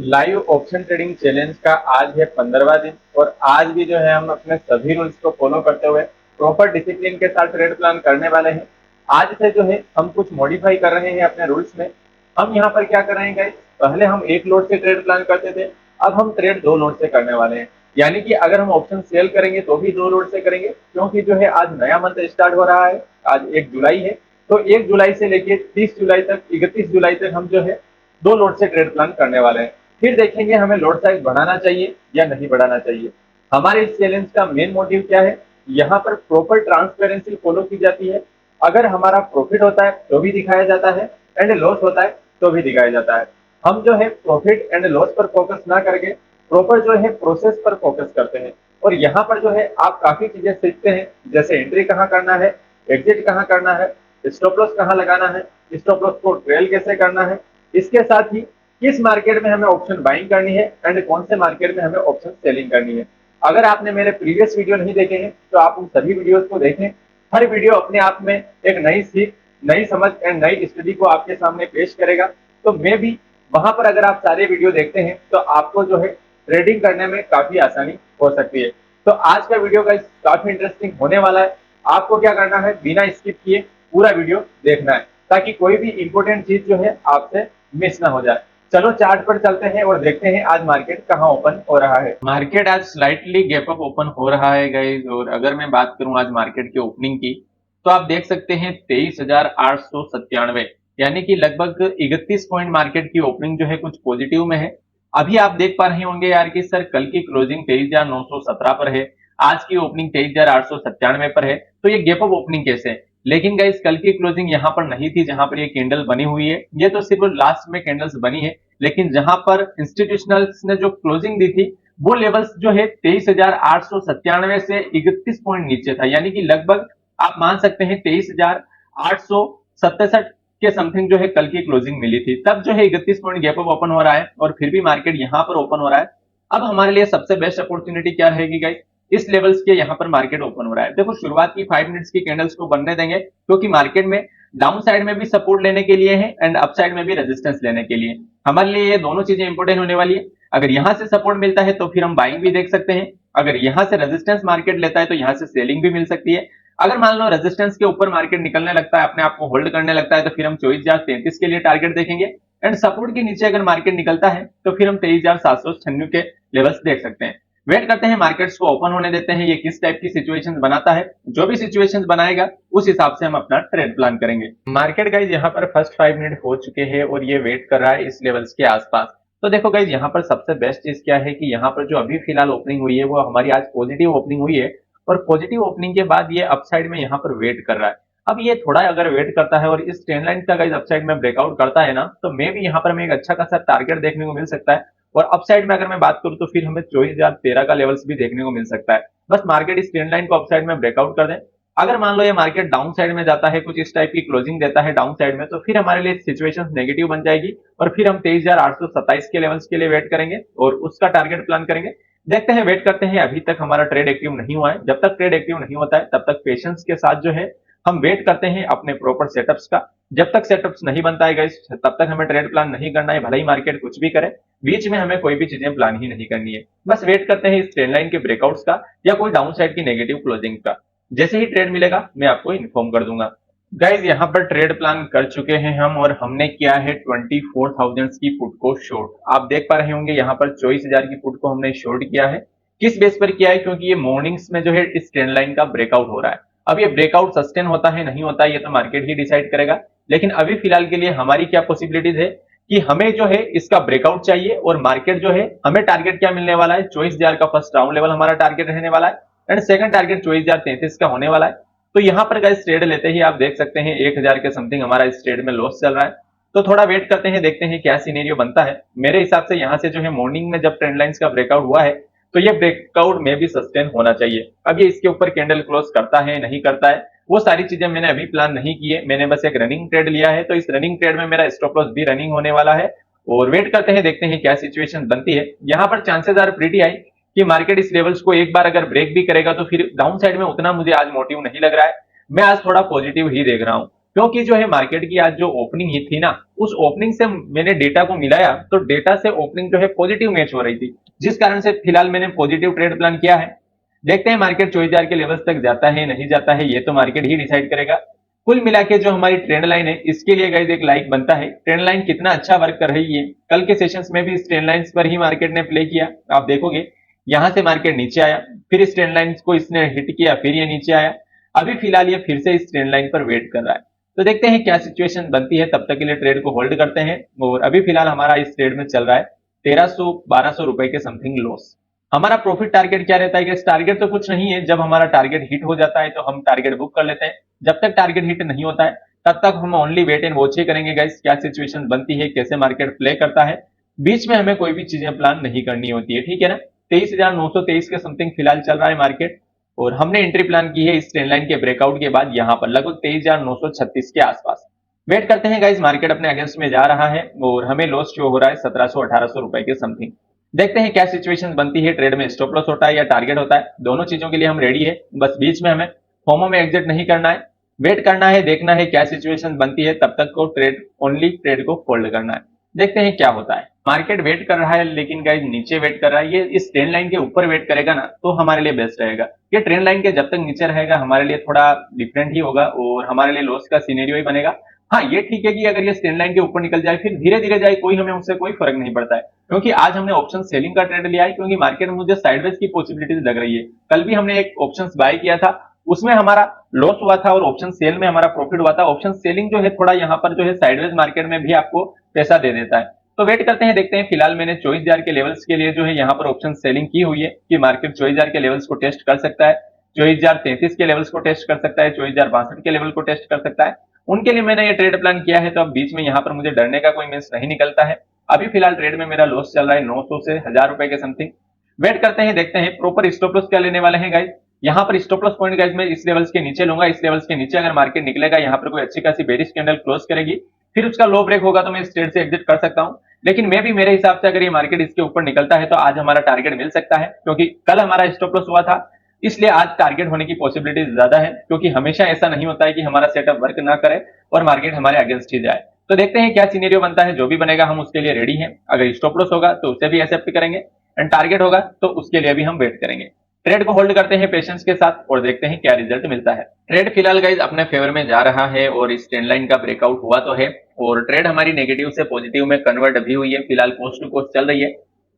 Live option trading challenge का आज है 15वां दिन और आज भी जो है हम अपने सभी रूल्स को फॉलो करते हुए प्रॉपर डिसिप्लिन के साथ ट्रेड प्लान करने वाले हैं। आज से जो है हम कुछ मॉडिफाई कर रहे हैं अपने रूल्स में। हम यहाँ पर क्या कर रहे हैं गाइस, पहले हम एक लोड से ट्रेड प्लान करते थे, अब हम ट्रेड दो लोड से करने वाले हैं। यानी कि अगर हम ऑप्शन सेल करेंगे तो भी दो लोड से करेंगे, क्योंकि जो है आज नया मंथ स्टार्ट हो रहा है। आज 1 जुलाई है, तो 1 जुलाई से लेके 30 जुलाई तक, 31 जुलाई तक हम जो है दो लोड से ट्रेड प्लान करने वाले हैं। फिर देखेंगे हमें लोड साइज बढ़ाना चाहिए या नहीं बढ़ाना चाहिए। हमारे इस चैलेंज का मेन मोटिव क्या है, यहाँ पर प्रॉपर ट्रांसपेरेंसी फॉलो की जाती है। अगर हमारा प्रॉफिट होता है तो भी दिखाया जाता है, एंड लॉस होता है तो भी दिखाया जाता है। हम जो है प्रॉफिट एंड लॉस पर फोकस ना करके प्रॉपर जो है प्रोसेस पर फोकस करते हैं। और यहाँ पर जो है आप काफी चीजें सीखते हैं, जैसे एंट्री कहाँ करना है, एग्जिट कहाँ करना है, स्टॉप लॉस कहाँ लगाना है, स्टॉप लॉस को ट्रेल कैसे करना है। इसके साथ ही किस मार्केट में हमें ऑप्शन बाइंग करनी है एंड कौन से मार्केट में हमें ऑप्शन सेलिंग करनी है। अगर आपने मेरे प्रीवियस वीडियो नहीं देखे हैं तो आप उन सभी वीडियोस को देखें। हर वीडियो अपने आप में एक नई सीख, नई समझ एंड नई स्टडी को आपके सामने पेश करेगा। तो मैं भी वहां पर अगर आप सारे वीडियो देखते हैं तो आपको जो है ट्रेडिंग करने में काफी आसानी हो सकती है। तो आज का वीडियो का काफी इंटरेस्टिंग होने वाला है। आपको क्या करना है, बिना स्किप किए पूरा वीडियो देखना है, ताकि कोई भी इंपॉर्टेंट चीज जो है आपसे मिस ना हो जाए। चलो चार्ट पर चलते हैं और देखते हैं आज मार्केट कहाँ ओपन हो रहा है। मार्केट आज स्लाइटली गैप अप ओपन हो रहा है गाइस। और अगर मैं बात करूं आज मार्केट के ओपनिंग की, तो आप देख सकते हैं 23,897, यानी कि लगभग 31 पॉइंट मार्केट की ओपनिंग जो है कुछ पॉजिटिव में है। अभी आप देख पा रहे होंगे यार कि सर कल की क्लोजिंग 23,917 पर है, आज की ओपनिंग 23,897 पर है, तो ये गैप अप ओपनिंग कैसे है। लेकिन गाइस कल की क्लोजिंग यहां पर नहीं थी जहां पर ये कैंडल बनी हुई है, ये तो सिर्फ लास्ट में कैंडल्स बनी है। लेकिन जहां पर इंस्टीट्यूशनल्स ने जो क्लोजिंग दी थी वो लेवल्स जो है 23,897 से 31 पॉइंट नीचे था, यानी कि लगभग आप मान सकते हैं 23,867 के समथिंग जो है कल की क्लोजिंग मिली थी। तब जो है 31 पॉइंट गैप अप ओपन हो रहा है और फिर भी मार्केट यहां पर ओपन हो रहा है। अब हमारे लिए सबसे बेस्ट अपॉर्चुनिटी क्या रहेगी गाइस, इस लेवल्स के यहाँ पर मार्केट ओपन हो रहा है। देखो शुरुआत की 5 मिनट्स की कैंडल्स को बनने देंगे, क्योंकि मार्केट में डाउन साइड में भी सपोर्ट लेने के लिए है एंड अप साइड में भी रेजिस्टेंस लेने के लिए। हमारे लिए ये दोनों चीजें इंपॉर्टेंट होने वाली है। अगर यहां से सपोर्ट मिलता है तो फिर हम बाइंग भी देख सकते हैं, अगर यहां से रेजिस्टेंस मार्केट लेता है तो यहां से सेलिंग भी मिल सकती है। अगर मान लो रेजिस्टेंस के ऊपर मार्केट निकलने लगता है, अपने आप को होल्ड करने लगता है, तो फिर हम 24,033 के लिए टारगेट देखेंगे। एंड सपोर्ट के नीचे अगर मार्केट निकलता है तो फिर हम 23,796 के लेवल्स देख सकते हैं। वेट करते हैं, मार्केट्स को ओपन होने देते हैं, ये किस टाइप की सिचुएशंस बनाता है। जो भी सिचुएशंस बनाएगा उस हिसाब से हम अपना ट्रेड प्लान करेंगे। मार्केट गाइज यहाँ पर फर्स्ट 5 मिनट हो चुके हैं और ये वेट कर रहा है इस लेवल्स के आसपास। तो देखो गाइज यहाँ पर सबसे बेस्ट चीज क्या है कि यहाँ पर जो अभी फिलहाल ओपनिंग हुई है वो हमारी आज पॉजिटिव ओपनिंग हुई है। और पॉजिटिव ओपनिंग के बाद ये अपसाइड में यहाँ पर वेट कर रहा है। अब ये थोड़ा अगर वेट करता है और इस ट्रेंड लाइन का गाइज अपसाइड में ब्रेकआउट करता है ना, तो मे भी यहाँ पर हमें एक अच्छा खासा टारगेट देखने को मिल सकता है। और अपसाइड में अगर मैं बात करूं तो फिर हमें 24,013 का लेवल्स भी देखने को मिल सकता है। बस मार्केट इस ट्रेंड लाइन को अपसाइड में ब्रेकआउट कर दे। अगर मान लो ये मार्केट डाउन साइड में जाता है, कुछ इस टाइप की क्लोजिंग देता है डाउन साइड में, तो फिर हमारे लिए सिचुएशन नेगेटिव बन जाएगी और फिर हम 23,827 के लेवल्स के लिए वेट करेंगे और उसका टारगेट प्लान करेंगे। देखते हैं, वेट करते हैं। अभी तक हमारा ट्रेड एक्टिव नहीं हुआ है, जब तक ट्रेड एक्टिव नहीं होता है तब तक पेशेंस के साथ जो है हम वेट करते हैं अपने प्रॉपर सेटअप्स का। जब तक सेटअप्स नहीं बनता है गाइस तब तक हमें ट्रेड प्लान नहीं करना है, भले ही मार्केट कुछ भी करे। बीच में हमें कोई भी चीजें प्लान ही नहीं करनी है, बस वेट करते हैं इस ट्रेंड लाइन के ब्रेकआउट्स का या कोई डाउन साइड की नेगेटिव क्लोजिंग का। जैसे ही ट्रेड मिलेगा मैं आपको इन्फॉर्म कर दूंगा। गाइज यहाँ पर ट्रेड प्लान कर चुके हैं हम और हमने किया है 24,000 की पुट को शॉर्ट। आप देख पा रहे होंगे यहाँ पर 24,000 की पुट को हमने शॉर्ट किया है। किस बेस पर किया है, क्योंकि ये मॉर्निंग्स में जो है इस ट्रेंड लाइन का ब्रेकआउट हो रहा है। अब ये ब्रेकआउट सस्टेन होता है नहीं होता है ये तो मार्केट ही डिसाइड करेगा, लेकिन अभी फिलहाल के लिए हमारी क्या पॉसिबिलिटीज है कि हमें जो है इसका ब्रेकआउट चाहिए और मार्केट जो है हमें टारगेट क्या मिलने वाला है, 24,000 का फर्स्ट राउंड लेवल हमारा टारगेट रहने वाला है एंड सेकंड टारगेट 24,033 का होने वाला है। तो यहाँ पर गाइस ट्रेड लेते ही आप देख सकते हैं 1,000 के समथिंग हमारा इस ट्रेड में लॉस चल रहा है। तो थोड़ा वेट करते हैं, देखते हैं क्या सिनेरियो बनता है। मेरे हिसाब से यहाँ से जो है मॉर्निंग में जब ट्रेंड लाइंस का ब्रेकआउट हुआ है तो ये ब्रेकआउट में भी सस्टेन होना चाहिए। अब ये इसके ऊपर कैंडल क्लोज करता है नहीं करता है वो सारी चीजें मैंने अभी प्लान नहीं की है, मैंने बस एक रनिंग ट्रेड लिया है। तो इस रनिंग ट्रेड में मेरा स्टॉप लॉस भी रनिंग होने वाला है और वेट करते हैं, देखते हैं क्या सिचुएशन बनती है। यहाँ पर चांसेस आर प्रीटी हाई कि मार्केट इस लेवल्स को एक बार अगर ब्रेक भी करेगा तो फिर डाउन साइड में उतना मुझे आज मोटिव नहीं लग रहा है। मैं आज थोड़ा पॉजिटिव ही देख रहा हूँ। क्योंकि जो है मार्केट की आज जो ओपनिंग ही थी ना, उस ओपनिंग से मैंने डेटा को मिलाया तो डेटा से ओपनिंग जो है पॉजिटिव मैच हो रही थी, जिस कारण से फिलहाल मैंने पॉजिटिव ट्रेड प्लान किया है। देखते हैं मार्केट 24,000 के लेवल्स तक जाता है नहीं जाता है, ये तो मार्केट ही डिसाइड करेगा। कुल मिला के जो हमारी ट्रेंड लाइन है इसके लिए गाइस एक लाइक बनता है। ट्रेंड लाइन कितना अच्छा वर्क कर रही है, कल के सेशंस में भी इस ट्रेंड लाइंस पर ही मार्केट ने प्ले किया। आप देखोगे यहां से मार्केट नीचे आया, फिर इस ट्रेंड लाइन को इसने हिट किया, फिर ये नीचे आया। अभी फिलहाल ये फिर से इस ट्रेंड लाइन पर वेट कर रहा है। तो देखते हैं क्या सिचुएशन बनती है, तब तक के लिए ट्रेड को होल्ड करते हैं। और अभी फिलहाल हमारा इस ट्रेड में चल रहा है 1300-1200 रुपए के समथिंग लॉस। हमारा प्रॉफिट टारगेट क्या रहता है कि टारगेट तो कुछ नहीं है, जब हमारा टारगेट हिट हो जाता है तो हम टारगेट बुक कर लेते हैं। जब तक टारगेट हिट नहीं होता है तब तक हम ओनली वेट एंड वॉच ही करेंगे गाइस, क्या सिचुएशन बनती है, कैसे मार्केट प्ले करता है। बीच में हमें कोई भी चीजें प्लान नहीं करनी होती है, ठीक है ना। 23,923 के समथिंग फिलहाल चल रहा है मार्केट, और हमने एंट्री प्लान की है इस ट्रेंड लाइन के ब्रेकआउट के बाद यहां पर लगभग 23,936 के आसपास। वेट करते हैं गाइस, मार्केट अपने अगेंस्ट में जा रहा है और हमें लॉस शो हो रहा है 1700-1800 रुपए के समथिंग। देखते हैं क्या सिचुएशन बनती है, ट्रेड में स्टॉप लॉस होता है या टारगेट होता है, दोनों चीजों के लिए हम रेडी है। बस बीच में हमें फोमो में एग्जिट नहीं करना है, वेट करना है, देखना है क्या सिचुएशन बनती है, तब तक को ट्रेड ओनली ट्रेड को फोल्ड करना है। देखते हैं क्या होता है। मार्केट वेट कर रहा है लेकिन गाइस नीचे वेट कर रहा है, ये इस ट्रेंड लाइन के ऊपर वेट करेगा ना तो हमारे लिए बेस्ट रहेगा। ये ट्रेंड लाइन के जब तक नीचे रहेगा हमारे लिए थोड़ा डिफरेंट ही होगा और हमारे लिए लॉस का सिनेरियो ही बनेगा। हाँ ये ठीक है कि अगर ये ट्रेंड लाइन के ऊपर निकल जाए फिर धीरे धीरे जाए, कोई हमें उससे कोई फर्क नहीं पड़ता है, क्योंकि आज हमने ऑप्शन सेलिंग का ट्रेड लिया है, क्योंकि मार्केट में मुझे साइडवेज की पॉसिबिलिटीज लग रही है। कल भी हमने एक ऑप्शन बाय किया था, उसमें हमारा लॉस हुआ था और ऑप्शन सेल में हमारा प्रॉफिट हुआ था। ऑप्शन सेलिंग जो है थोड़ा यहाँ पर जो है साइडवेज मार्केट में भी आपको पैसा दे देता है। तो वेट करते हैं, देखते हैं। फिलहाल मैंने 24,000 के लेवल्स के लिए जो है यहाँ पर ऑप्शन सेलिंग की हुई है कि मार्केट 24,000 के लेवल्स को टेस्ट कर सकता है, 24,033 के लेवल्स को टेस्ट कर सकता है, 24,062 के लेवल को टेस्ट कर सकता है। उनके लिए मैंने ये ट्रेड प्लान किया है, तो अब बीच में यहाँ पर मुझे डरने का कोई मीन्स नहीं निकलता है। अभी फिलहाल ट्रेड में मेरा लॉस चल रहा है 900 से 1000 रुपए के समथिंग। वेट करते हैं, देखते हैं प्रॉपर स्टॉप लॉस क्या लेने वाले हैं गाइस। यहाँ पर स्टॉप लॉस पॉइंट गाइस मैं इस लेवल्स के नीचे लूंगा। इस लेवल्स के नीचे अगर मार्केट निकलेगा, यहाँ पर कोई अच्छी खासी बेरिश कैंडल क्लोज करेगी, फिर उसका लो ब्रेक होगा तो मैं इस ट्रेड से एग्जिट कर सकता हूँ। लेकिन मैं भी मेरे हिसाब से अगर ये मार्केट इसके ऊपर निकलता है तो आज हमारा टारगेट मिल सकता है, क्योंकि कल हमारा स्टॉप लॉस हुआ था, इसलिए आज टारगेट होने की पॉसिबिलिटी ज्यादा है। क्योंकि हमेशा ऐसा नहीं होता है कि हमारा सेटअप वर्क ना करे और मार्केट हमारे अगेंस्ट ही जाए। तो देखते हैं क्या सिनेरियो बनता है, जो भी बनेगा हम उसके लिए रेडी हैं। अगर स्टॉप लॉस होगा तो उसे भी एक्सेप्ट करेंगे एंड टारगेट होगा तो उसके लिए भी हम वेट करेंगे। ट्रेड को होल्ड करते हैं पेशेंस के साथ और देखते हैं क्या रिजल्ट मिलता है। ट्रेड फिलहाल गाइज अपने फेवर में जा रहा है और इस ट्रेंड लाइन का ब्रेकआउट हुआ तो है, और ट्रेड हमारी नेगेटिव से पॉजिटिव में कन्वर्ट भी हुई है। फिलहाल कोस्ट टू कोस्ट चल रही है।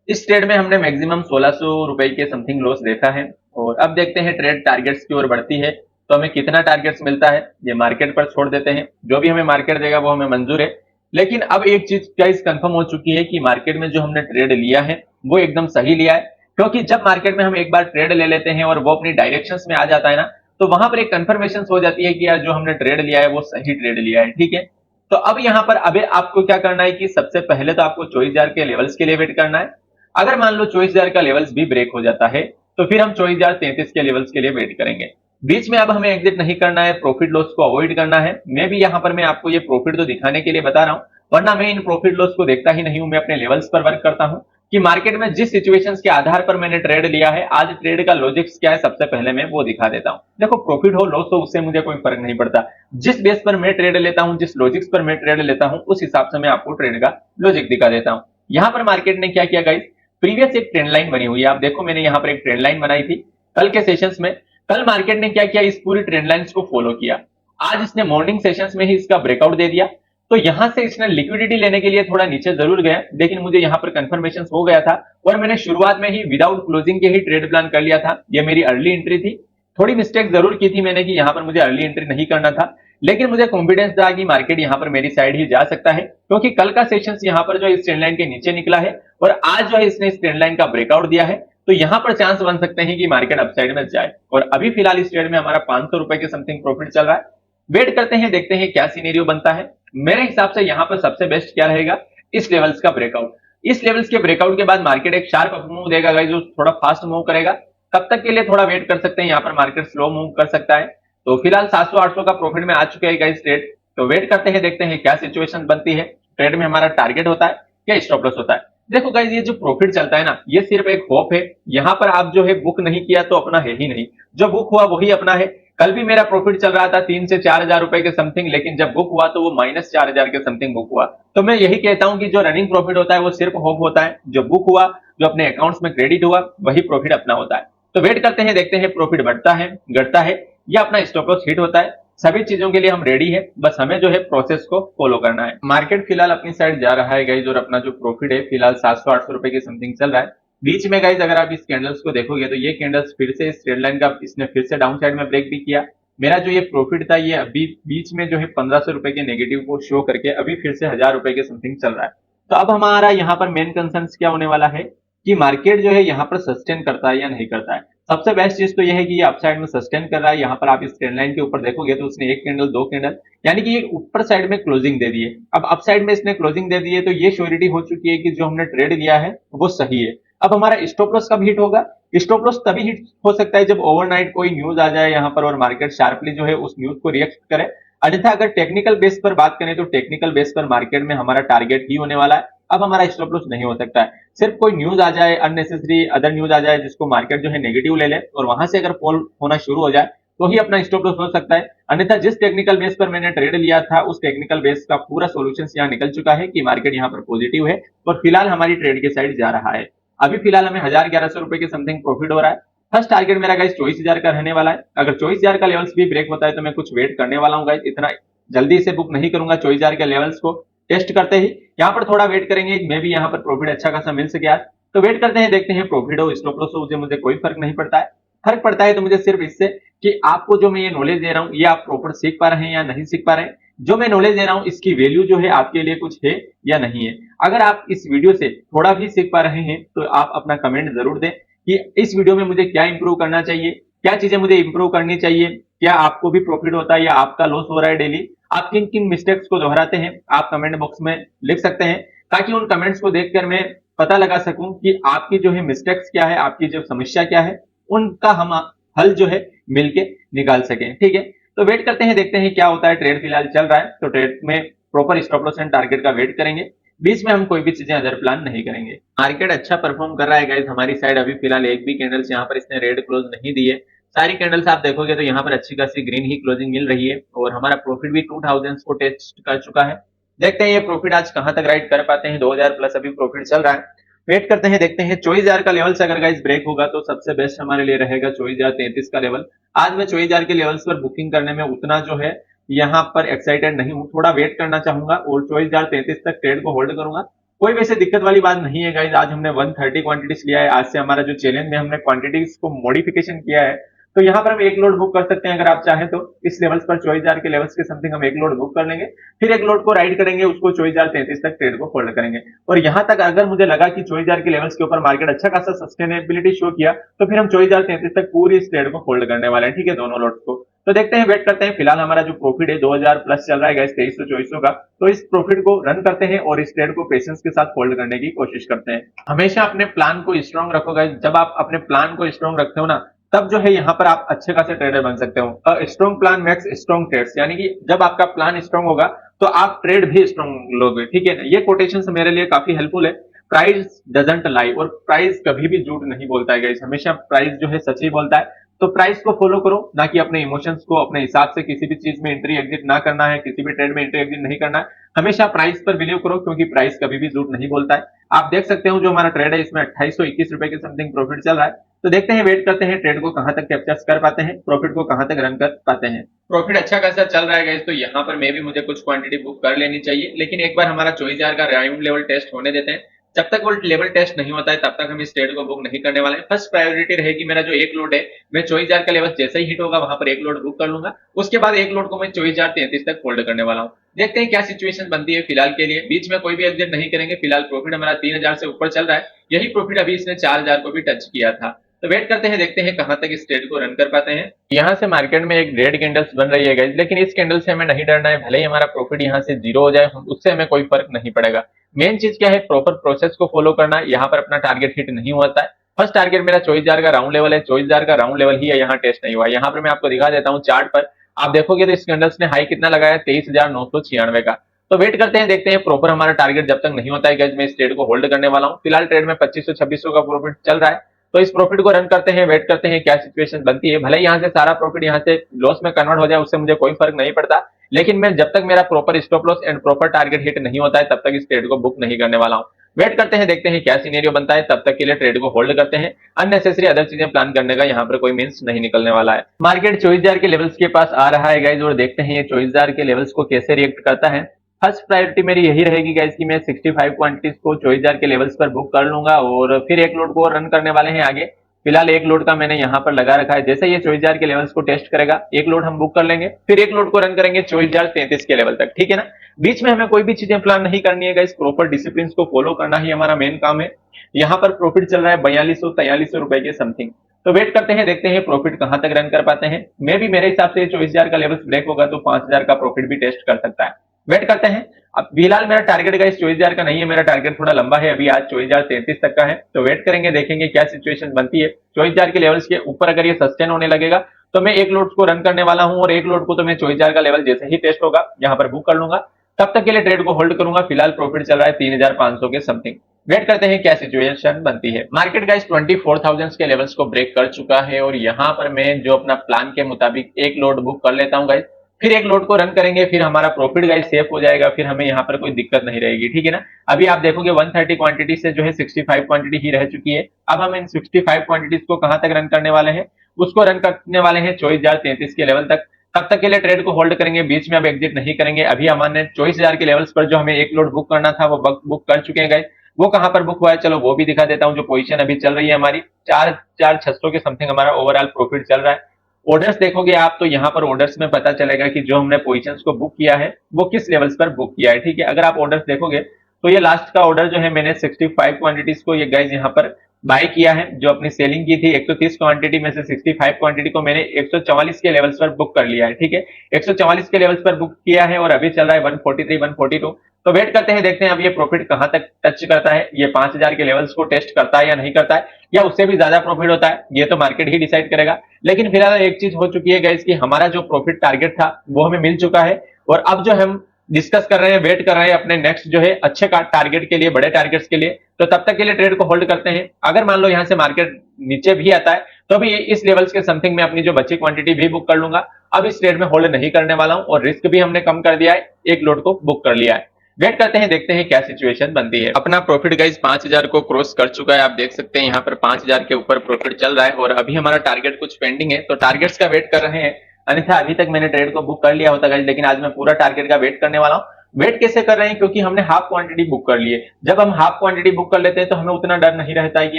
इस ट्रेड में हमने मैक्सिमम 1600 रुपए के समथिंग लॉस देखा है, और अब देखते हैं ट्रेड टारगेट्स की ओर बढ़ती है तो हमें कितना टारगेट्स मिलता है, ये मार्केट पर छोड़ देते हैं। जो भी हमें मार्केट देगा वो हमें मंजूर है। लेकिन अब एक चीज गाइस कंफर्म हो चुकी है कि मार्केट में जो हमने ट्रेड लिया है वो एकदम सही लिया है, क्योंकि जब मार्केट में हम एक बार ट्रेड ले लेते हैं और वो अपनी डायरेक्शंस में आ जाता है ना, तो वहां पर एक कंफर्मेशन हो जाती है कि यार जो हमने ट्रेड लिया है वो सही ट्रेड लिया है, ठीक है। तो अब यहाँ पर अबे आपको क्या करना है कि सबसे पहले तो आपको 24,000 के लेवल्स के लिए वेट करना है। अगर मान लो 24,000 का लेवल्स भी ब्रेक हो जाता है तो फिर हम 24,033 के लेवल्स के लिए वेट करेंगे। बीच में अब हमें एग्जिट नहीं करना है, प्रॉफिट लॉस को अवॉइड करना है। मैं भी यहाँ पर मैं आपको ये प्रॉफिट तो दिखाने के लिए बता रहा हूँ, वरना मैं इन प्रॉफिट लॉस को देखता ही नहीं हूं। मैं अपने लेवल्स पर वर्क करता हूं कि मार्केट में जिस सिचुएशंस के आधार पर मैंने ट्रेड लिया है, आज ट्रेड का लॉजिक्स क्या है सबसे पहले मैं वो दिखा देता हूं। देखो प्रॉफिट हो लॉस हो उससे मुझे कोई फर्क नहीं पड़ता, जिस बेस पर मैं ट्रेड लेता हूं, जिस लॉजिक्स पर मैं ट्रेड लेता हूं, उस हिसाब से मैं आपको ट्रेड का लॉजिक दिखा देता हूं। यहां पर मार्केट ने क्या किया गाइस, प्रीवियस एक ट्रेंड लाइन बनी हुई है, आप देखो मैंने यहाँ पर एक ट्रेंड लाइन बनाई थी कल के सेशंस में। कल मार्केट ने क्या किया, इस पूरी ट्रेंड लाइंस को फॉलो किया। आज इसने मॉर्निंग सेशंस में ही इसका ब्रेकआउट दे दिया, तो यहां से इसने लिक्विडिटी लेने के लिए थोड़ा नीचे जरूर गया, लेकिन मुझे यहां पर कंफर्मेशन हो गया था और मैंने शुरुआत में ही विदाउट क्लोजिंग के ही ट्रेड प्लान कर लिया था। ये मेरी अर्ली एंट्री थी। थोड़ी मिस्टेक जरूर की थी मैंने कि यहां पर मुझे अर्ली एंट्री नहीं करना था, लेकिन मुझे कॉन्फिडेंस था कि मार्केट यहां पर मेरी साइड ही जा सकता है, क्योंकि कल का सेशन यहां पर जो इस ट्रेंड लाइन के नीचे निकला है और आज जो है इसने इस ट्रेंड लाइन का ब्रेकआउट दिया है, तो यहां पर चांस बन सकते हैं कि मार्केट अपसाइड में जाए। और अभी फिलहाल इस ट्रेड में हमारा 500 रुपए के समथिंग प्रॉफिट चल रहा है। वेट करते हैं, देखते हैं क्या सिनेरियो बनता है। मेरे हिसाब से यहां पर सबसे बेस्ट क्या रहेगा, इस लेवल्स का ब्रेकआउट। इस लेवल्स के ब्रेकआउट के बाद मार्केट एक शार्प मूव देगा गाइस, जो थोड़ा फास्ट मूव करेगा। तब तक के लिए थोड़ा वेट कर सकते हैं, यहाँ पर मार्केट स्लो मूव कर सकता है। तो फिलहाल 700-800 का प्रॉफिट में आ चुके हैं गाइस ट्रेड। तो वेट करते हैं, देखते हैं क्या सिचुएशन बनती है। ट्रेड में हमारा टारगेट होता है या स्टॉप लॉस होता है। देखो गाइस, ये जो प्रॉफिट चलता है ना, ये सिर्फ एक होप है। यहाँ पर आप जो है बुक नहीं किया तो अपना है ही नहीं, जो बुक हुआ वही अपना है। कल भी मेरा प्रॉफिट चल रहा था 3 से 4 हजार रुपए के समथिंग, लेकिन जब बुक हुआ तो वो -4 हजार के समथिंग बुक हुआ। तो मैं यही कहता हूं कि जो रनिंग प्रॉफिट होता है वो सिर्फ होप होता है, जो बुक हुआ, जो अपने अकाउंट्स में क्रेडिट हुआ, वही प्रॉफिट अपना होता है। तो वेट करते हैं, देखते हैं प्रॉफिट बढ़ता है, घटता है, या अपना स्टॉप लॉस हिट होता है। सभी चीजों के लिए हम रेडी है, बस हमें जो है प्रोसेस को फॉलो करना है। मार्केट फिलहाल अपनी साइड जा रहा है गाइज, और अपना जो प्रॉफिट है फिलहाल 700-800 रुपए की समथिंग चल रहा है। बीच में गाइज अगर आप इस कैंडल्स को देखोगे तो ये कैंडल्स फिर से इस ट्रेड लाइन का इसने फिर से डाउन साइड में ब्रेक भी किया। मेरा जो ये प्रॉफिट था ये अभी बीच में जो है 1500 रुपए के नेगेटिव को शो करके अभी फिर से 1000 रुपए के समथिंग चल रहा है। तो अब हमारा यहाँ पर मेन कंसर्न क्या होने वाला है कि मार्केट जो है यहाँ पर सस्टेन करता है या नहीं करता है। सबसे बेस्ट चीज तो यह है कि ये अपसाइड में सस्टेन कर रहा है। यहाँ पर आप इस ट्रेंड लाइन के ऊपर देखोगे तो उसने एक कैंडल, दो कैंडल, यानी कि ये ऊपर साइड में क्लोजिंग दे दी है। अब अप साइड में इसने क्लोजिंग दे दी है तो ये श्योरिटी हो चुकी है कि जो हमने ट्रेड लिया है वो सही है। अब हमारा स्टॉप लॉस कब हिट होगा? स्टॉप लॉस तभी हिट हो सकता है जब ओवरनाइट कोई न्यूज आ जाए यहाँ पर और मार्केट शार्पली जो है उस न्यूज को रिएक्ट करे। अन्यथा अगर टेक्निकल बेस पर बात करें तो टेक्निकल बेस पर मार्केट में हमारा टारगेट ही होने वाला है। अब हमारा स्टॉप लॉस नहीं हो सकता है। सिर्फ कोई न्यूज आ जाए, अननेसेसरी अदर न्यूज आ जाए जिसको मार्केट जो है नेगेटिव ले ले और वहां से अगर फॉल होना शुरू हो जाए तो ही अपना स्टॉप लॉस हो सकता है। अन्यथा जिस टेक्निकल बेस पर मैंने ट्रेड लिया था उस टेक्निकल बेस का पूरा सोल्यूशन यहाँ निकल चुका है कि मार्केट यहाँ पर पॉजिटिव है और फिलहाल हमारी ट्रेड के साइड जा रहा है। अभी फिलहाल हमें 1100 के समथिंग प्रॉफिट हो रहा है। फर्स्ट टारगेट मेरा गाइस 24,000 का रहने वाला है। अगर 24,000 का लेवल्स भी ब्रेक होता है तो मैं कुछ वेट करने वाला हूँ गाइस, इतना जल्दी से बुक नहीं करूंगा। 24,000 के लेवल्स को टेस्ट करते ही यहाँ पर थोड़ा वेट करेंगे, मे भी यहाँ पर प्रॉफिट अच्छा खासा मिल सके आज। तो वेट करते हैं, देखते हैं प्रॉफिट हो स्टॉप लॉस हो, मुझे कोई फर्क नहीं पड़ता है। फर्क पड़ता है तो मुझे सिर्फ इससे कि आपको जो मैं ये नॉलेज दे रहा हूँ ये आप प्रॉपर सीख पा रहे हैं या नहीं सीख पा रहे हैं। जो मैं नॉलेज दे रहा हूँ इसकी वैल्यू जो है आपके लिए कुछ है या नहीं है। अगर आप इस वीडियो से थोड़ा भी सीख पा रहे हैं तो आप अपना कमेंट जरूर दें कि इस वीडियो में मुझे क्या इंप्रूव करना चाहिए, क्या चीजें मुझे इंप्रूव करनी चाहिए, क्या आपको भी प्रॉफिट होता है या आपका लॉस हो रहा है डेली, आप किन किन मिस्टेक्स को दोहराते हैं, आप कमेंट बॉक्स में लिख सकते हैं ताकि उन कमेंट्स को देखकर मैं पता लगा सकूं कि आपकी जो है मिस्टेक्स क्या है, आपकी जो समस्या क्या है, उनका हम हल जो है मिलके निकाल सकें। ठीक है, तो वेट करते हैं, देखते हैं क्या होता है। ट्रेड फिलहाल चल रहा है तो ट्रेड में proper stop loss and target का वेट करेंगे। बीच में हम कोई भी चीजें अदर प्लान नहीं करेंगे। मार्केट अच्छा परफॉर्म कर रहा है गाइस हमारी साइड। अभी फिलहाल एक भी कैंडल्स यहाँ पर इसने रेड क्लोज नहीं दी है। सारी कैंडल्स आप देखोगे तो यहाँ पर अच्छी खासी ग्रीन ही क्लोजिंग मिल रही है और हमारा प्रॉफिट भी 2000 को टेस्ट कर चुका है। देखते हैं ये प्रॉफिट आज कहां तक राइड कर पाते हैं। 2000 प्लस अभी प्रॉफिट चल रहा है। वेट करते हैं, देखते हैं 24,000 का लेवल से अगर गाइस ब्रेक होगा तो सबसे बेस्ट हमारे लिए रहेगा 24,033 का लेवल। आज मैं 24,000 के लेवल्स पर बुकिंग करने में उतना जो है यहाँ पर एक्साइटेड नहीं हूँ, थोड़ा वेट करना चाहूंगा और 24,033 तक ट्रेड को होल्ड करूंगा। कोई वैसे दिक्कत वाली बात नहीं है गाइस। आज हमने 130 क्वांटिटीज लिया है। आज से हमारा जो चैलेंज में हमने क्वांटिटीज को मॉडिफिकेशन किया है तो यहाँ पर हम एक लोड बुक कर सकते हैं अगर आप चाहें तो। इस लेवल्स पर 24,000 के लेवल्स के समथिंग हम एक लोड बुक कर लेंगे, फिर एक लोड को राइड करेंगे, उसको 24,033 तक ट्रेड को होल्ड करेंगे। और यहाँ तक अगर मुझे लगा कि 24,000 के लेवल्स के ऊपर मार्केट अच्छा खासा सस्टेनेबिलिटी शो किया तो फिर हम 24,033 तक पूरी इस ट्रेड को होल्ड करने वाले हैं। ठीक है, दोनों लोड्स को। तो देखते हैं, वेट करते हैं। फिलहाल हमारा जो प्रॉफिट है 2000 प्लस चल रहा है 2300-2400 का, तो इस प्रॉफिट को रन करते हैं और इस ट्रेड को पेशेंस के साथ होल्ड करने की कोशिश करते हैं। हमेशा अपने प्लान को स्ट्रॉन्ग रखो गाइस। जब आप अपने प्लान को स्ट्रॉन्ग रखते हो ना तब जो है यहाँ पर आप अच्छे खासे ट्रेडर बन सकते हो। Strong plan makes strong trades, यानी कि जब आपका प्लान स्ट्रॉन्ग होगा तो आप ट्रेड भी स्ट्रॉन्ग लोगे। ठीक है ना, ये कोटेशन मेरे लिए काफी हेल्पफुल है। प्राइस डजंट लाई, और प्राइस कभी भी झूठ नहीं बोलता है गाइस, हमेशा प्राइस जो है सच ही बोलता है। तो प्राइस को फॉलो करो, ना कि अपने इमोशंस को। अपने हिसाब से किसी भी चीज में एंट्री एग्जिट ना करना है, किसी भी ट्रेड में एंट्री एग्जिट नहीं करना है। हमेशा प्राइस पर बिलीव करो क्योंकि प्राइस कभी भी झूठ नहीं बोलता है। आप देख सकते हो जो हमारा ट्रेड है इसमें 2821 रुपए के समथिंग प्रॉफिट चल रहा है। तो देखते हैं, वेट करते हैं ट्रेड को कहां तक कैप्चर कर पाते हैं, प्रॉफिट को कहां तक रन कर पाते हैं। प्रॉफिट अच्छा खासा चल रहा है गाइस, तो यहाँ पर मैं भी मुझे कुछ क्वांटिटी बुक कर लेनी चाहिए, लेकिन एक बार हमारा 24,000 का राउंड लेवल टेस्ट होने देते हैं। जब तक वो लेवल टेस्ट नहीं होता है तब तक हम इस ट्रेड को बुक नहीं करने वाले हैं। फर्स्ट प्रायोरिटी रहेगी मेरा जो एक लोड है, मैं 24,000 का लेवल जैसे ही हिट होगा वहां पर एक लोड बुक कर लूंगा। उसके बाद एक लोड को मैं 24,033 तक होल्ड करने वाला हूँ। देखते हैं क्या सिचुएशन बनती है। फिलहाल के लिए बीच में कोई भी एग्जिट नहीं करेंगे। फिलहाल प्रॉफिट हमारा 3,000 से ऊपर चल रहा है। यही प्रॉफिट अभी इसने 4,000 को भी टच किया था। तो वेट करते हैं, देखते हैं कहां तक इस ट्रेड को रन कर पाते हैं। यहाँ से मार्केट में एक रेड कैंडल्स बन रही है गाइस, लेकिन इस कैंडल से हमें नहीं डरना है। भले ही हमारा प्रॉफिट यहाँ से जीरो हो जाए उससे हमें कोई फर्क नहीं पड़ेगा। मेन चीज क्या है, प्रॉपर प्रोसेस को फॉलो करना। यहाँ पर अपना टारगेट हिट नहीं होता है। फर्स्ट टारगेट मेरा 24,000 का राउंड लेवल है। 24,000 का राउंड लेवल ही है, यहाँ टेस्ट नहीं हुआ। यहाँ पर मैं आपको दिखा देता हूँ चार्ट पर। आप देखोगे तो इस कैंडल्स ने हाई कितना लगाया, 23,996 का। तो वेट करते हैं, देखते हैं प्रॉपर हमारा टारगेट जब तक नहीं होता है गाइस मैं इस ट्रेड को होल्ड करने वाला हूँ। फिलहाल ट्रेड में 2500-2600 का प्रॉफिट चल रहा है। तो इस प्रॉफिट को रन करते हैं, वेट करते हैं क्या सिचुएशन बनती है। भले यहाँ से सारा प्रॉफिट यहाँ से लॉस में कन्वर्ट हो जाए, उससे मुझे कोई फर्क नहीं पड़ता, लेकिन मैं जब तक मेरा proper stop loss and proper target hit नहीं होता है तब तक इस ट्रेड को बुक नहीं करने वाला हूँ। वेट करते हैं, देखते हैं क्या सिनेरियो बनता है, तब तक के लिए ट्रेड को होल्ड करते हैं। अननेसेसरी अदर चीजें प्लान करने का यहाँ पर कोई मींस नहीं निकलने वाला है। मार्केट 24,000 के लेवल्स के पास आ रहा है गाइज, और देखते हैं ये 24,000 के लेवल्स को कैसे रिएक्ट करता है। फर्स्ट प्रायोरिटी मेरी यही रहेगी गाइज कि मैं 65 क्वांटिटीज को 24,000 के लेवल्स पर बुक कर लूंगा, और फिर एक लोड को रन करने वाले हैं आगे। फिलहाल एक लोड का मैंने यहाँ पर लगा रखा है, जैसे ये 24,000 के लेवल्स को टेस्ट करेगा एक लोड हम बुक कर लेंगे, फिर एक लोड को रन करेंगे 24,033 के लेवल तक, ठीक है ना। बीच में हमें कोई भी चीजें प्लान नहीं करनी है गाइस, प्रॉपर डिसिप्लिन को फॉलो करना ही हमारा मेन काम है। यहाँ पर प्रॉफिट चल रहा है 4200-4300 रुपए के समथिंग। तो वेट करते हैं, देखते हैं प्रॉफिट कहां तक रन कर पाते हैं। मे भी मेरे हिसाब से 24,000 का लेवल ब्रेक होगा तो 5,000 का प्रॉफिट भी टेस्ट कर सकता है। वेट करते हैं। अब फिलहाल मेरा टारगेट गाइस 24,000 का नहीं है, मेरा टारगेट थोड़ा लंबा है, अभी आज 24,033 तक का है। तो वेट करेंगे, देखेंगे क्या सिचुएशन बनती है। 24,000 के लेवल्स के ऊपर अगर ये सस्टेन होने लगेगा तो मैं एक लोड को रन करने वाला हूं, और एक लोड को तो मैं 24,000 का लेवल जैसे ही टेस्ट होगा यहाँ पर बुक कर लूंगा, तब तक के लिए ट्रेड को होल्ड करूंगा। फिलहाल प्रॉफिट चल रहा है 3,500 के समथिंग। वेट करते हैं क्या सिचुएशन बनती है। मार्केट गाइस 24,000 के लेवल्स को ब्रेक कर चुका है, और यहाँ पर मैं जो अपना प्लान के मुताबिक एक लोड बुक कर लेता हूँ गाइस, फिर एक लोड को रन करेंगे, फिर हमारा प्रॉफिट गाइस सेफ हो जाएगा, फिर हमें यहाँ पर कोई दिक्कत नहीं रहेगी, ठीक है ना। अभी आप देखोगे 130 क्वांटिटी से जो है 65 क्वांटिटी ही रह चुकी है। अब हम इन 65 क्वांटिटीज को कहां तक रन करने वाले हैं, उसको रन करने वाले हैं 24,033 के लेवल तक। तब तक के लिए ट्रेड को होल्ड करेंगे, बीच में अब एग्जिट नहीं करेंगे। अभी हमारे 24,000 के लेवल्स पर जो हमें एक लोड बुक करना था वो बुक कर चुके हैं गाइस। वो कहां पर बुक हुआ है, चलो वो भी दिखा देता हूं। जो पोजीशन अभी चल रही है हमारी 4,600 के समथिंग हमारा ओवरऑल प्रॉफिट चल रहा है। ऑर्डर्स देखोगे आप तो यहाँ पर ऑर्डर्स में पता चलेगा कि जो हमने पोजीशंस को बुक किया है वो किस लेवल्स पर बुक किया है, ठीक है। अगर आप ऑर्डर्स देखोगे तो ये लास्ट का ऑर्डर जो है मैंने 65 क्वांटिटीज को ये गाइस यहाँ पर बाय किया है। जो अपनी सेलिंग की थी 130 क्वांटिटी में से 65 क्वांटिटी को मैंने 144 के लेवल्स पर बुक कर लिया है, ठीक है। 144 के लेवल्स पर बुक किया है, और अभी चल रहा है 143 142। तो वेट करते हैं, देखते हैं अब ये प्रॉफिट कहां तक टच करता है, ये 5,000 के लेवल्स को टेस्ट करता है या नहीं करता है, या उससे भी ज्यादा प्रॉफिट होता है, ये तो मार्केट ही डिसाइड करेगा। लेकिन फिलहाल एक चीज हो चुकी है गाइस कि हमारा जो प्रॉफिट टारगेट था वो हमें मिल चुका है, और अब जो हम डिस्कस कर रहे हैं, वेट कर रहे हैं अपने नेक्स्ट जो है अच्छे टारगेट के लिए, बड़े टारगेट्स के लिए। तो तब तक के लिए ट्रेड को होल्ड करते हैं। अगर मान लो यहाँ से मार्केट नीचे भी आता है तो भी इस लेवल्स के समथिंग में अपनी जो बची क्वांटिटी भी बुक कर लूंगा। अब इस ट्रेड में होल्ड नहीं करने वाला हूं, और रिस्क भी हमने कम कर दिया है, एक लोड को बुक कर लिया है। वेट करते हैं, देखते हैं क्या सिचुएशन बनती है। अपना प्रॉफिट गाइस 5,000 को क्रॉस कर चुका है, आप देख सकते हैं यहाँ पर 5,000 के ऊपर प्रॉफिट चल रहा है, और अभी हमारा टारगेट कुछ पेंडिंग है, तो टारगेट्स का वेट कर रहे हैं। अन्यथा अभी तक मैंने ट्रेड को बुक कर लिया होता गाइस, लेकिन आज मैं पूरा टारगेट का वेट करने वाला हूँ। वेट कैसे कर रहे हैं, क्योंकि हमने हाफ क्वांटिटी बुक कर ली है। जब हम हाफ क्वांटिटी बुक कर लेते हैं तो हमें उतना डर नहीं रहता है कि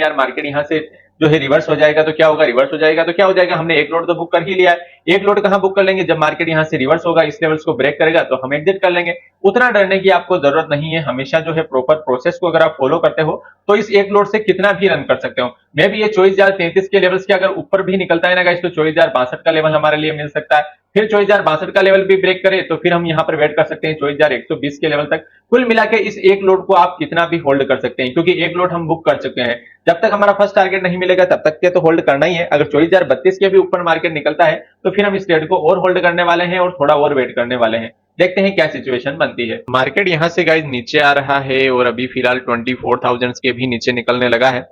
यार मार्केट यहाँ से जो है रिवर्स हो जाएगा तो क्या होगा, रिवर्स हो जाएगा तो क्या हो जाएगा। हमने एक लोड तो बुक कर ही लिया है, एक लोड कहां बुक कर लेंगे, जब मार्केट यहाँ से रिवर्स होगा, इस लेवल्स को ब्रेक करेगा तो हम एग्जिट कर लेंगे। उतना डरने की आपको जरूरत नहीं है। हमेशा जो है प्रॉपर प्रोसेस को अगर आप फॉलो करते हो तो इस एक लोड से कितना भी रन कर सकते हो। मे भी ये 24,033 के लेवल्स के अगर ऊपर भी निकलता है ना गाइस, तो 24,062 का लेवल हमारे लिए मिल सकता है। फिर 24,062 का लेवल भी ब्रेक करे तो फिर हम यहाँ पर वेट कर सकते हैं 24,120 के लेवल तक। कुल मिला के इस एक लोड को आप कितना भी होल्ड कर सकते हैं, क्योंकि एक लोड हम बुक कर चुके हैं। जब तक हमारा फर्स्ट टारगेट नहीं मिलेगा तब तक के तो होल्ड करना ही है। अगर 24,032 के भी ऊपर मार्केट निकलता है तो फिर हम इस ट्रेड को और होल्ड करने वाले हैं, और थोड़ा और वेट करने वाले हैं। देखते हैं क्या सिचुएशन बनती है। मार्केट यहाँ से गाइस नीचे आ रहा है, और अभी फिलहाल 24,000 के भी नीचे निकलने लगा है।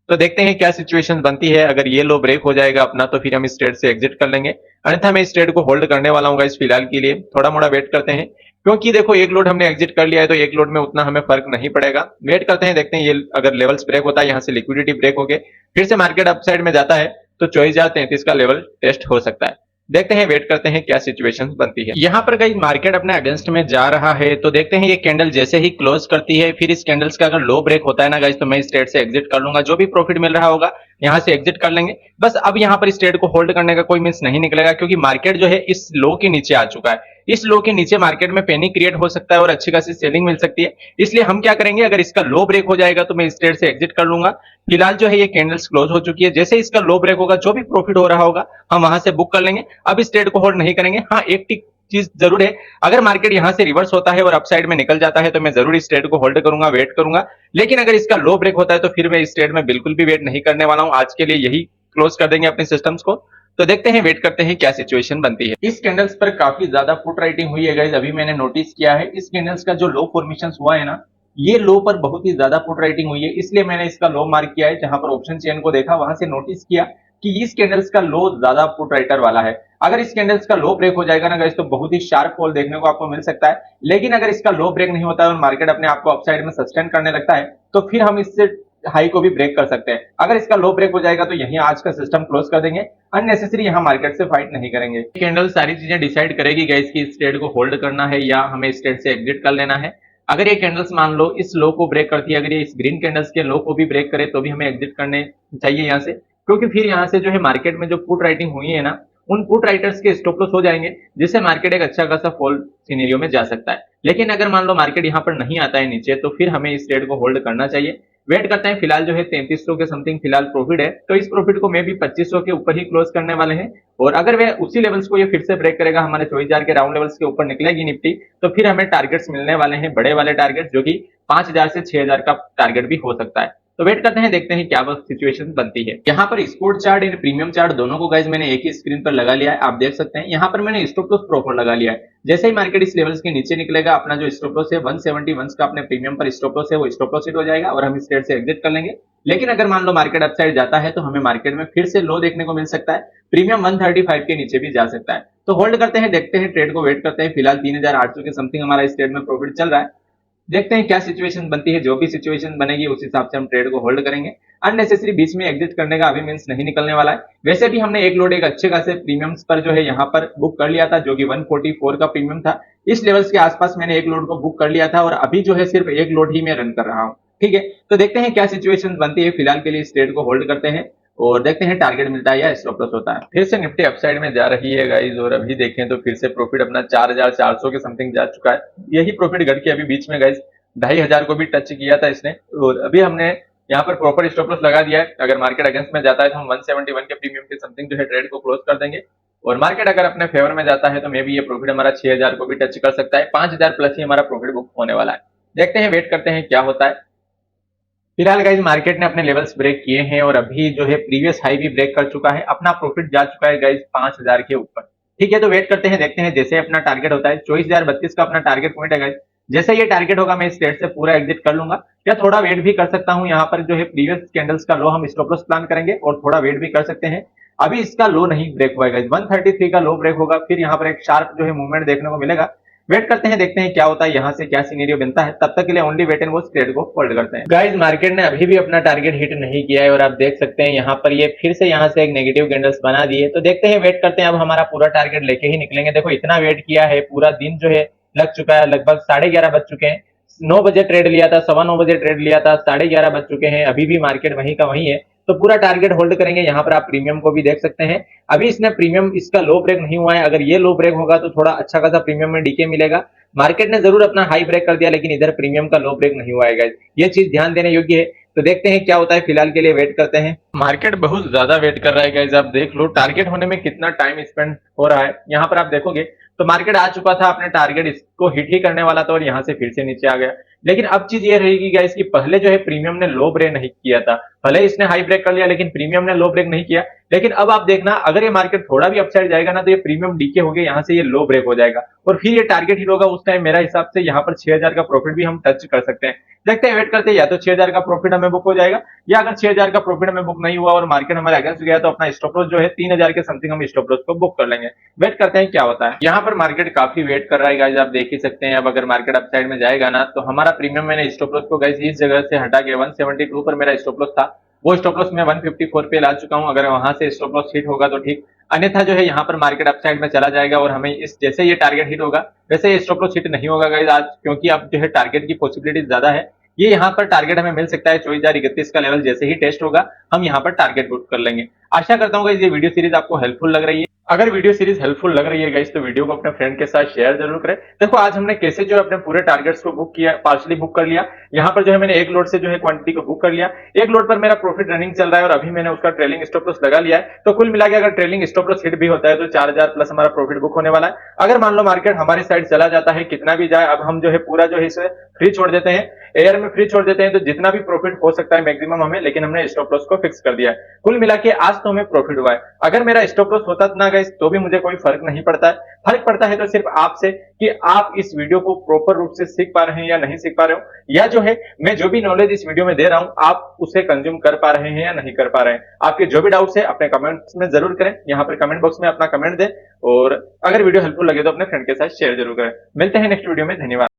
तो देखते हैं क्या सिचुएशन बनती है। अगर ये लो ब्रेक हो जाएगा अपना तो फिर हम इस ट्रेड से एग्जिट कर लेंगे, अन्यथा मैं इस ट्रेड को होल्ड करने वाला हूँ गाइस फिलहाल के लिए। थोड़ा मोड़ा वेट करते हैं, क्योंकि देखो एक लोड हमने एग्जिट कर लिया है तो एक लोड में उतना हमें फर्क नहीं पड़ेगा। वेट करते हैं, देखते हैं ये अगर लेवल्स ब्रेक होता है, यहाँ से लिक्विडिटी ब्रेक होके फिर से मार्केट अपसाइड में जाता है तो 24,033 का लेवल टेस्ट हो सकता है। देखते हैं, वेट करते हैं क्या सिचुएशन बनती है। यहाँ पर गाइस मार्केट अपने अगेंस्ट में जा रहा है, तो देखते हैं ये कैंडल जैसे ही क्लोज करती है, फिर इस कैंडल्स का अगर लो ब्रेक होता है ना गाइस, तो मैं इस ट्रेड से एग्जिट कर लूंगा। जो भी प्रॉफिट मिल रहा होगा यहाँ से एग्जिट कर लेंगे। बस अब यहाँ पर इस ट्रेड को होल्ड करने का कोई मींस नहीं निकलेगा, क्योंकि मार्केट जो है इस लो के नीचे आ चुका है। इस लो के नीचे मार्केट में पैनिक क्रिएट हो सकता है और अच्छी खासी सेलिंग मिल सकती है। इसलिए हम क्या करेंगे, अगर इसका लो ब्रेक हो जाएगा तो मैं इस ट्रेड से एग्जिट कर लूंगा। फिलहाल जो है ये कैंडल्स क्लोज हो चुकी है, जैसे इसका लो ब्रेक होगा जो भी प्रॉफिट हो रहा होगा हम वहां से बुक कर लेंगे। अब इस ट्रेड को होल्ड नहीं करेंगे। हाँ, एक चीज जरूर है, अगर मार्केट यहां से रिवर्स होता है और अपसाइड में निकल जाता है तो मैं जरूर इस ट्रेड को होल्ड करूंगा, वेट करूंगा। लेकिन अगर इसका लो ब्रेक होता है तो फिर मैं इस ट्रेड में बिल्कुल भी वेट नहीं करने वाला हूं। आज के लिए यही क्लोज कर देंगे अपने सिस्टम्स को। तो देखते हैं, वेट करते हैं क्या सिचुएशन बनती है। इस कैंडल्स पर काफी ज्यादा पुट राइटिंग हुई है गाइस, अभी मैंने नोटिस किया है। इस कैंडल्स का जो लो फॉर्मेशन हुआ है ना, ये लो पर बहुत ही ज्यादा पुट राइटिंग हुई है, इसलिए मैंने इसका लो मार्क किया है। जहां पर ऑप्शन चेन को देखा वहां से नोटिस किया कि इस कैंडल्स का लो ज्यादा पुट राइटर वाला है। अगर इस कैंडल्स का लो ब्रेक हो जाएगा ना गाइस, तो बहुत ही शार्प फॉल देखने को आपको मिल सकता है। लेकिन अगर इसका लो ब्रेक नहीं होता है और मार्केट अपने आप को अपसाइड में सस्टेन करने लगता है, तो फिर हम इससे हाई को भी ब्रेक कर सकते हैं। अगर इसका लो ब्रेक हो जाएगा तो यहीं आज का सिस्टम क्लोज कर देंगे, अननेसेसरी यहाँ मार्केट से फाइट नहीं करेंगे। कैंडल सारी चीजें डिसाइड करेगी गाइस कि इस ट्रेड को होल्ड करना है या हमें इस ट्रेड से एग्जिट कर लेना है। अगर ये कैंडल्स मान लो इस लो को ब्रेक करती है, अगर ये इस ग्रीन कैंडल्स के लो को भी ब्रेक करे तो भी हमें एग्जिट करने चाहिए यहाँ से, क्योंकि फिर यहाँ से जो है मार्केट में जो पुट राइटिंग हुई है ना, उन पुट राइटर्स के स्टॉप लॉस हो जाएंगे, जिससे मार्केट एक अच्छा खासा फॉल सिनेरियो में जा सकता है। लेकिन अगर मान लो मार्केट यहाँ पर नहीं आता है नीचे, तो फिर हमें इस ट्रेड को होल्ड करना चाहिए। वेट करते हैं। फिलहाल जो है 3300 के समथिंग फिलहाल प्रॉफिट है, तो इस प्रॉफिट को मे भी 2500 के ऊपर ही क्लोज करने वाले हैं। और अगर वे उसी लेवल्स को ये फिर से ब्रेक करेगा, हमारे 24,000 के राउंड लेवल्स के ऊपर निकलेगी निफ्टी, तो फिर हमें टारगेट्स मिलने वाले हैं, बड़े वाले टारगेट, जो कि 5000 से 6000 का टारगेट भी हो सकता है। तो वेट करते हैं, देखते हैं क्या वो सिचुएशन बनती है। यहाँ पर स्पोर्ट चार्ट और प्रीमियम चार्ट दोनों को गाइस मैंने एक ही स्क्रीन पर लगा लिया है। आप देख सकते हैं यहाँ पर मैंने स्टॉप लॉस प्रॉपर लगा लिया है। जैसे ही मार्केट इस लेवल्स के नीचे निकलेगा, अपना जो स्टॉप लॉस है 171 का अपने प्रीमियम पर स्टॉप लॉस है, वो स्टॉप लॉस हिट हो जाएगा और हम इस ट्रेड से एग्जिट कर लेंगे। लेकिन अगर मान लो मार्केट अपसाइड जाता है, तो हमें मार्केट में फिर से लो देखने को मिल सकता है, प्रीमियम 135 के नीचे भी जा सकता है। तो होल्ड करते हैं, देखते हैं ट्रेड को, वेट करते हैं। फिलहाल 3800 के समथिंग हमारा इस ट्रेड में प्रॉफिट चल रहा है। देखते हैं क्या सिचुएशन बनती है। जो भी सिचुएशन बनेगी उस हिसाब से हम ट्रेड को होल्ड करेंगे। अननेसेसरी बीच में एग्जिट करने का अभी मींस नहीं निकलने वाला है। वैसे भी हमने एक लोड एक अच्छे खासे प्रीमियम्स पर जो है यहाँ पर बुक कर लिया था, जो कि 144 का प्रीमियम था। इस लेवल्स के आसपास मैंने एक लोड को बुक कर लिया था और अभी जो है सिर्फ एक लोड ही मैं रन कर रहा हूँ। ठीक है, तो देखते हैं क्या सिचुएशन बनती है। फिलहाल के लिए इस ट्रेड को होल्ड करते हैं और देखते हैं टारगेट मिलता है या स्टॉप लॉस होता है। फिर से निफ्टी अपसाइड में जा रही है गाइस, और अभी देखें तो फिर से प्रॉफिट अपना 4400 के समथिंग जा चुका है। यही प्रॉफिट घट के अभी बीच में गाइस 2500 को भी टच किया था इसने, और अभी हमने यहाँ पर प्रॉपर स्टॉप लॉस लगा दिया है। अगर मार्केट अगेंस्ट में जाता है तो हम 171 के प्रीमियम के समथिंग जो है ट्रेड को क्लोज कर देंगे, और मार्केट अगर अपने फेवर में जाता है तो मे भी ये प्रॉफिट हमारा 6000 को भी टच कर सकता है। 5000 प्लस ही हमारा प्रॉफिट बुक होने वाला है। देखते हैं, वेट करते हैं क्या होता है। फिलहाल गाइज मार्केट ने अपने लेवल्स ब्रेक किए हैं और अभी जो है प्रीवियस हाई भी ब्रेक कर चुका है। अपना प्रॉफिट जा चुका है गाइज 5000 के ऊपर। ठीक है, तो वेट करते हैं, देखते हैं जैसे अपना टारगेट होता है। 24032 का अपना टारगेट पॉइंट है गाइज। जैसे ये टारगेट होगा मैं इस ट्रेड से पूरा एग्जिट कर लूंगा, या थोड़ा वेट भी कर सकता हूं। यहाँ पर जो है प्रीवियस कैंडल्स का लो हम स्टॉप लॉस प्लान करेंगे और थोड़ा वेट भी कर सकते हैं। अभी इसका लो नहीं ब्रेक हुआ है गाइज, 133 का लो ब्रेक होगा, फिर यहाँ पर एक शार्प जो है मूवमेंट देखने को मिलेगा। वेट करते हैं, देखते हैं क्या होता है, यहाँ से क्या सिनेरियो बनता है। तब तक के लिए only wait and watch trade को होल्ड करते हैं। गाइस मार्केट ने अभी भी अपना टारगेट हिट नहीं किया है और आप देख सकते हैं यहाँ पर ये फिर से यहाँ से एक नेगेटिव कैंडल्स बना दिए। तो देखते हैं, वेट करते हैं। अब हमारा पूरा टारगेट लेके ही निकलेंगे। देखो इतना वेट किया है, पूरा दिन जो है लग चुका है, लगभग 11:30 बज चुके हैं। 9 बजे ट्रेड लिया था, 9:15 बजे ट्रेड लिया था, 11:30 बज चुके हैं, अभी भी मार्केट वहीं का वहीं है। तो पूरा टारगेट होल्ड करेंगे। यहाँ पर आप प्रीमियम को भी देख सकते हैं, अभी इसने प्रीमियम इसका लो ब्रेक नहीं हुआ है। अगर ये लो ब्रेक होगा तो थोड़ा अच्छा खासा प्रीमियम में डीके मिलेगा। मार्केट ने जरूर अपना हाई ब्रेक कर दिया, लेकिन इधर प्रीमियम का लो ब्रेक नहीं हुआ है गाइस, ये चीज ध्यान देने योग्य है। तो देखते हैं क्या होता है। फिलहाल के लिए वेट करते हैं। मार्केट बहुत ज्यादा वेट कर रहा है गाइस, आप देख लो टारगेट होने में कितना टाइम स्पेंड हो रहा है। यहाँ पर आप देखोगे तो मार्केट आ चुका था अपने टारगेट, इसको हिट ही करने वाला था और यहाँ से फिर से नीचे आ गया। लेकिन अब चीज ये रहेगी गाइस कि पहले जो है प्रीमियम ने लो ब्रेक नहीं किया था, भले इसने हाई ब्रेक कर लिया लेकिन प्रीमियम ने लो ब्रेक नहीं किया। लेकिन अब आप देखना, अगर ये मार्केट थोड़ा भी अपसाइड जाएगा ना, तो ये प्रीमियम डीके हो गया, यहाँ से ये लो ब्रेक हो जाएगा और फिर ये टारगेट हिट होगा। उस टाइम मेरा हिसाब से यहाँ पर 6000 का प्रॉफिट भी हम टच कर सकते हैं। देखते हैं, वेट करते हैं, या तो 6000 का प्रॉफिट हमें बुक हो जाएगा, या अगर 6000 का प्रॉफिट हमें बुक नहीं हुआ और मार्केट हमारे अगेंस्ट गया, तो अपना स्टॉप लॉस जो है 3000 के समथिंग हम स्टॉप लॉस को बुक कर लेंगे। वेट करते हैं क्या होता है। यहाँ पर मार्केट काफी वेट कर रहा है गाइस, आप देख ही सकते हैं। अब अगर मार्केट अपसाइड में जाएगा ना, तो हमारा प्रीमियम मैंने स्टॉप लॉस को गाइस इस जगह से हटा के 172 पर मेरा स्टॉप लॉस था, वो स्टॉप लॉस मैं 154 पे ला चुका हूं। अगर वहां से स्टॉप लॉस हिट होगा तो ठीक, अन्यथा जो है यहाँ पर मार्केट अपसाइड में चला जाएगा और हमें इस जैसे ये टारगेट हिट होगा वैसे ये स्टॉप लॉस हिट नहीं होगा गाइस आज, क्योंकि अब जो है टारगेट की पॉसिबिलिटी ज्यादा है। ये यहाँ पर टारगेट हमें मिल सकता है 24031 का लेवल जैसे ही टेस्ट होगा हम यहाँ पर टारगेट बुक कर लेंगे। आशा करता हूँ ये वीडियो सीरीज आपको हेल्पफुल लग रही है। अगर वीडियो सीरीज हेल्पफुल लग रही है गाइस, तो वीडियो को अपने फ्रेंड के साथ शेयर जरूर करें। देखो आज हमने कैसे जो अपने पूरे टारगेट्स को बुक किया, पार्शली बुक कर लिया। यहाँ पर जो है मैंने एक लोड से जो है क्वांटिटी को बुक कर लिया। एक लोड पर मेरा प्रॉफिट रनिंग चल रहा है और अभी मैंने उसका ट्रेलिंग स्टॉप लॉस लगा लिया है। तो कुल मिला के अगर ट्रेलिंग स्टॉप लॉस हिट भी होता है तो 4000 प्लस हमारा प्रॉफिट बुक होने वाला है। अगर मान लो मार्केट हमारी साइड चला जाता है, कितना भी जाए, अब हम जो है पूरा जो है इसे फ्री छोड़ देते हैं, एयर में फ्री छोड़ देते हैं, तो जितना भी प्रॉफिट हो सकता है मैक्सिमम हमें, लेकिन हमने स्टॉप लॉस को फिक्स कर दिया है। कुल मिला के आज तो हमें प्रॉफिट हुआ है। अगर मेरा स्टॉप लॉस होता ना गाइस तो भी मुझे कोई फर्क नहीं पड़ता है। फर्क पड़ता है तो सिर्फ आपसे कि आप इस वीडियो को प्रॉपर रूप से सीख पा रहे हैं या नहीं सीख पा रहे हो, या जो है मैं जो भी नॉलेज इस वीडियो में दे रहा हूं आप उसे कंज्यूम कर पा रहे हैं या नहीं कर पा रहे हैं। आपके जो भी डाउट्स है अपने कमेंट्स में जरूर करें, यहाँ पर कमेंट बॉक्स में अपना कमेंट दें, और अगर वीडियो हेल्पफुल लगे तो अपने फ्रेंड के साथ शेयर जरूर करें। मिलते हैं नेक्स्ट वीडियो में, धन्यवाद।